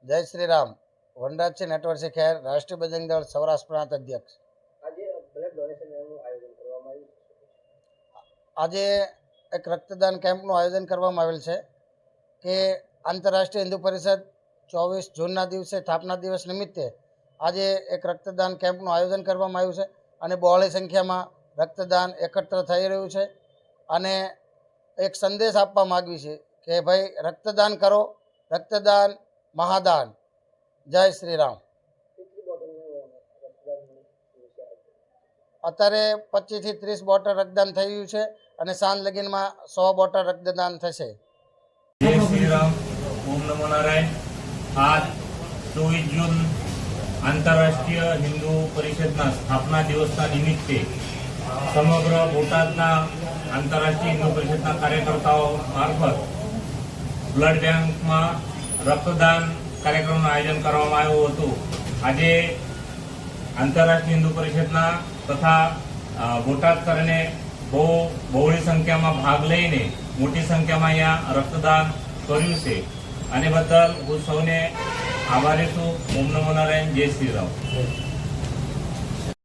જય શ્રી રામ. વનરાજસિંહ નટવરસિંહ ખેર, રાષ્ટ્રીય બજરંગ દળ સૌરાષ્ટ્ર પ્રાંત અધ્યક્ષ. આજે એક રક્તદાન કેમ્પનું આયોજન કરવામાં આવેલ છે કે આંતરરાષ્ટ્રીય હિન્દુ પરિષદ 24 જૂનના દિવસે સ્થાપના દિવસ નિમિત્તે આજે એક રક્તદાન કેમ્પનું આયોજન કરવામાં આવ્યું છે અને બહોળી સંખ્યામાં રક્તદાન એકત્ર થઈ રહ્યું છે અને એક સંદેશ આપવા માગવી છે કે ભાઈ રક્તદાન કરો, રક્તદાન મહાદાન. જય શ્રી રામ. અત્યારે 25 થી 30 બોટલ રક્તદાન થયું છે અને સાંજ લગીનમાં 100 બોટલ રક્તદાન થશે. જય શ્રી રામ. ઓમ નમો નારાયણ. આજ 24 જૂન આંતરરાષ્ટ્રીય હિન્દુ પરિષદના સ્થાપના દિવસના નિમિત્તે સમગ્ર બોટાદના આંતરરાષ્ટ્રીય હિન્દુ પરિષદના કાર્યકર્તાઓ મારફત બ્લડ બેંકમાં રક્તદાન કાર્યક્રમનું આયોજન કરવામાં આવ્યું હતું. આજે આંતરરાષ્ટ્રીય હિન્દુ પરિષદના તથા બોટાદ કરીને બહોળી સંખ્યામાં ભાગ લઈને મોટી સંખ્યામાં અહીંયા રક્તદાન કર્યું છે. આને બદલ હું સૌને આભારી છું. ઓમ નમો નારાયણ. જય શ્રી રામ.